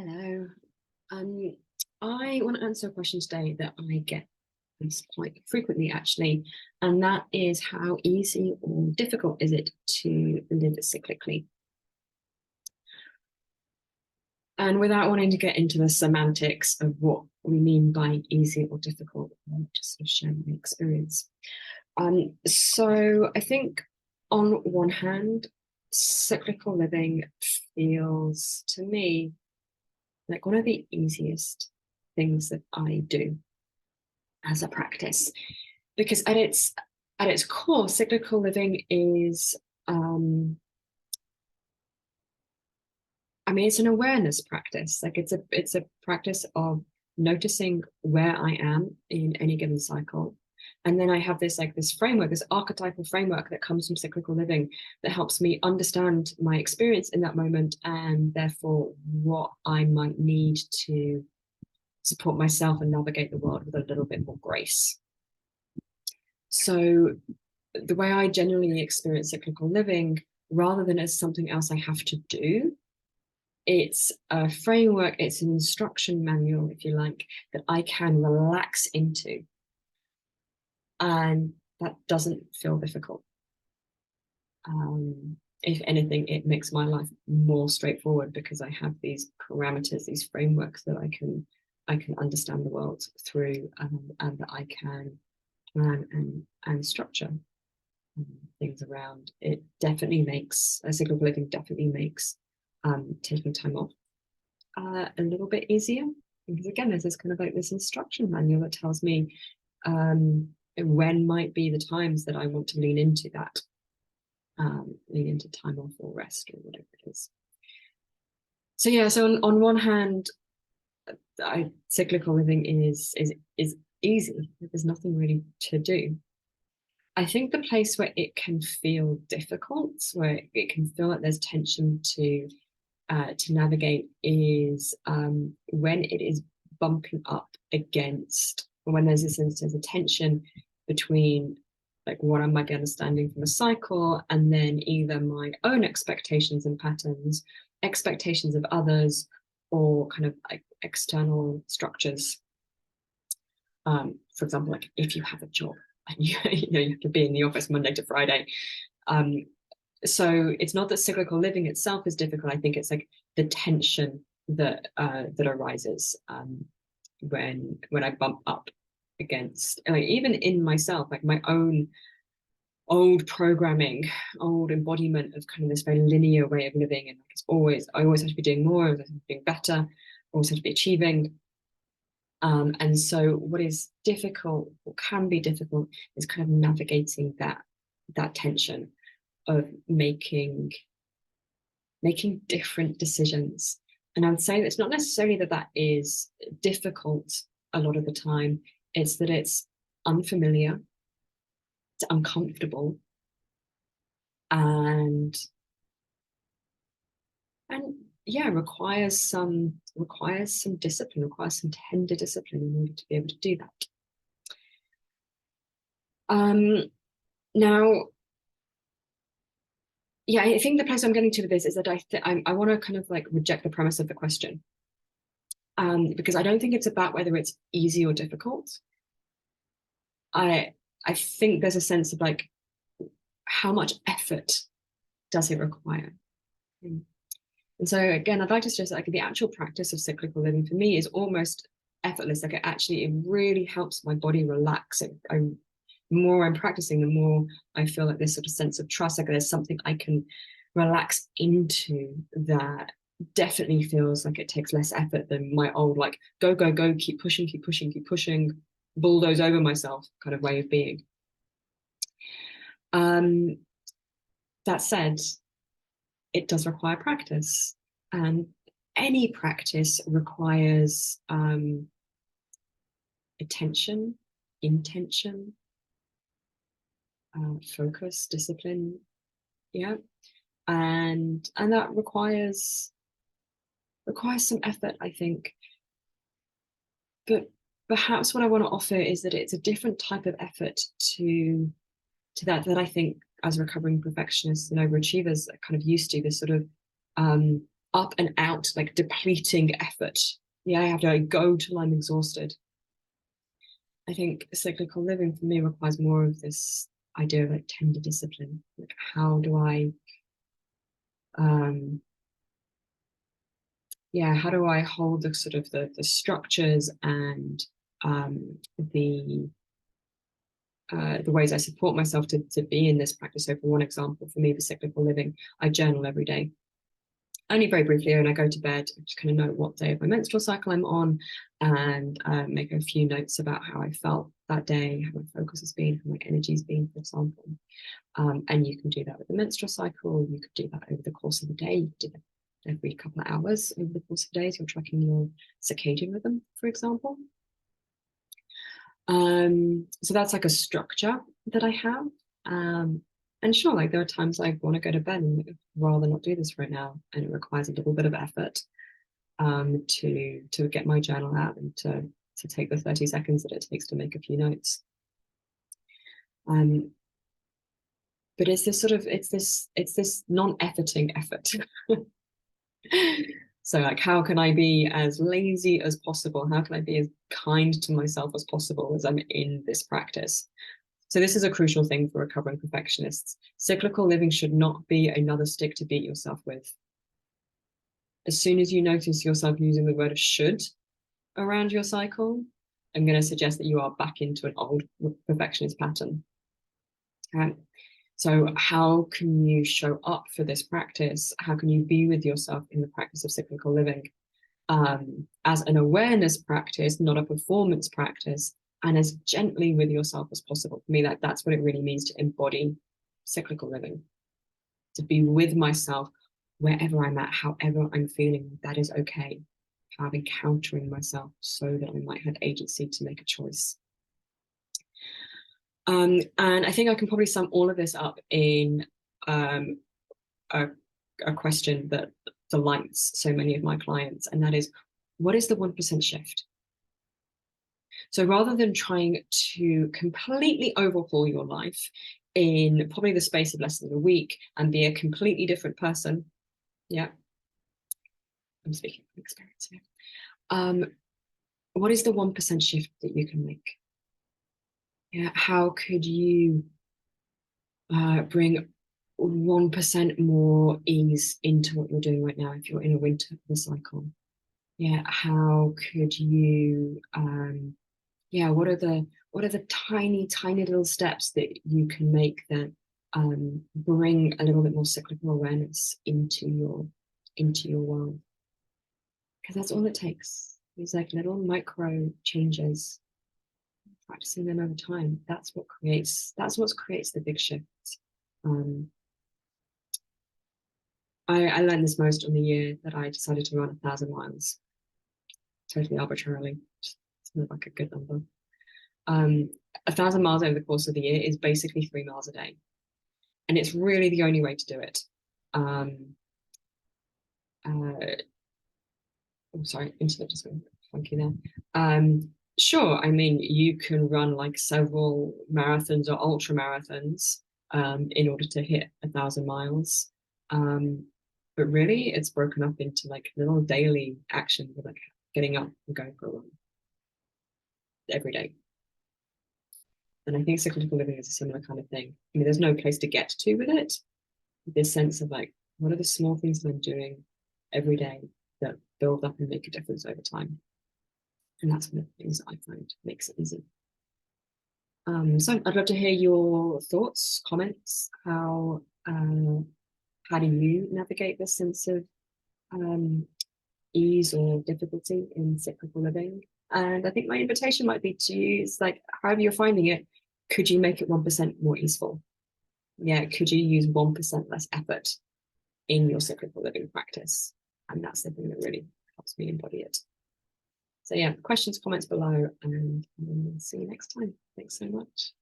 Hello. Um, I want to answer a question today that I get asked quite frequently, actually, and that is how easy or difficult is it to live cyclically? And without wanting to get into the semantics of what we mean by easy or difficult, I'll just sort of share my experience. So I think on one hand, cyclical living feels to me like one of the easiest things that I do as a practice, because at its core, cyclical living is it's an awareness practice. Like it's a practice of noticing where I am in any given cycle. And then I have this framework, this archetypal framework that comes from cyclical living that helps me understand my experience in that moment and therefore what I might need to support myself and navigate the world with a little bit more grace. So the way I generally experience cyclical living, rather than as something else I have to do, it's a framework, it's an instruction manual, if you like, that I can relax into. And that doesn't feel difficult. If anything, it makes my life more straightforward because I have these parameters, these frameworks that I can understand the world through, and that I can plan and structure things around. It definitely makes cyclical living definitely makes taking time off a little bit easier, because again, there's this kind of like this instruction manual that tells me when might be the times that I want to lean into that, lean into time off or rest or whatever it is. So yeah, so on one hand, cyclical living is easy. There's nothing really to do. I think the place where it can feel difficult, where it can feel like there's tension to navigate, is when it is bumping up against, when there's this instance of tension between like what I might be understanding from a cycle and then either my own expectations and patterns, expectations of others, or kind of like external structures. For example, like if you have a job and you have to be in the office Monday to Friday. So it's not that cyclical living itself is difficult. I think it's like the tension that arises when I bump up against, like, even in myself, like my own old programming, old embodiment of kind of this very linear way of living, and like I always have to be doing more, I always have to be doing better, I always have to be achieving. And so what is difficult, or can be difficult, is kind of navigating that tension of making different decisions. And I would say that it's not necessarily that is difficult a lot of the time, it's that it's unfamiliar, it's uncomfortable, and yeah, requires some discipline, requires some tender discipline in order to be able to do that. Now, yeah, I think the place I'm getting to with this is that I want to kind of like reject the premise of the question, because I don't think it's about whether it's easy or difficult. I think there's a sense of like, how much effort does it require? And so again, I'd like to stress that like the actual practice of cyclical living for me is almost effortless. Like it really helps my body relax. The more I'm practicing, the more I feel like this sort of sense of trust, like there's something I can relax into that definitely feels like it takes less effort than my old like go, keep pushing, bulldoze over myself kind of way of being. That said, it does require practice, and any practice requires attention, intention, focus, discipline, yeah, and that requires some effort, I think. But perhaps what I want to offer is that it's a different type of effort to that I think as recovering perfectionists and overachievers are kind of used to, this sort of up and out, like depleting effort. Yeah, I have to go till I'm exhausted. I think cyclical living for me requires more of this idea of like tender discipline. Like, how do I, um, yeah, how do I hold the sort of the structures and the ways I support myself to be in this practice. So for one example, for me, the cyclical living, I journal every day. Only very briefly, and I go to bed, I just kind of note what day of my menstrual cycle I'm on, and make a few notes about how I felt that day, how my focus has been, how my energy's been, for example. And you can do that with the menstrual cycle. You could do that over the course of the day. You could do that every couple of hours over the course of days. You're tracking your circadian rhythm, for example. So that's like a structure that I have. And sure, like there are times I want to go to bed and rather not do this right now, and it requires a little bit of effort to get my journal out and to take the 30 seconds that it takes to make a few notes. But it's this sort of it's this non-efforting effort. So like, how can I be as lazy as possible? How can I be as kind to myself as possible as I'm in this practice? So this is a crucial thing for recovering perfectionists. Cyclical living should not be another stick to beat yourself with. As soon as you notice yourself using the word should around your cycle, I'm going to suggest that you are back into an old perfectionist pattern. So how can you show up for this practice? How can you be with yourself in the practice of cyclical living as an awareness practice, not a performance practice, and as gently with yourself as possible? For me, that's what it really means to embody cyclical living, to be with myself wherever I'm at, however I'm feeling. That is okay. How I'm encountering myself so that I might have agency to make a choice. And I think I can probably sum all of this up in a question that delights so many of my clients, and that is, what is the 1% shift? So rather than trying to completely overhaul your life in probably the space of less than a week and be a completely different person, yeah, I'm speaking from experience here. What is the 1% shift that you can make? Yeah, how could you bring 1% more ease into what you're doing right now if you're in a winter cycle? Yeah, how could you what are the tiny little steps that you can make that bring a little bit more cyclical awareness into your world? Because that's all it takes. These like little micro changes, practicing them over time. That's what creates the big shift. I learned this most on the year that I decided to run 1,000 miles, totally arbitrarily. Just seemed like a good number. 1,000 miles over the course of the year is basically 3 miles a day, and it's really the only way to do it. I'm sorry, internet just went funky there. Sure, I mean, you can run like several marathons or ultra marathons in order to hit 1,000 miles. But really, it's broken up into like little daily actions, like getting up and going for a run every day. And I think cyclical living is a similar kind of thing. I mean, there's no place to get to with it. This sense of like, what are the small things that I'm doing every day that build up and make a difference over time? And that's one of the things that I find makes it easy. So I'd love to hear your thoughts, comments. How do you navigate this sense of ease or difficulty in cyclical living? And I think my invitation might be to use, like, however you're finding it, could you make it 1% more easeful? Yeah, could you use 1% less effort in your cyclical living practice? And that's the thing that really helps me embody it. So yeah, questions, comments below, and we'll see you next time. Thanks so much.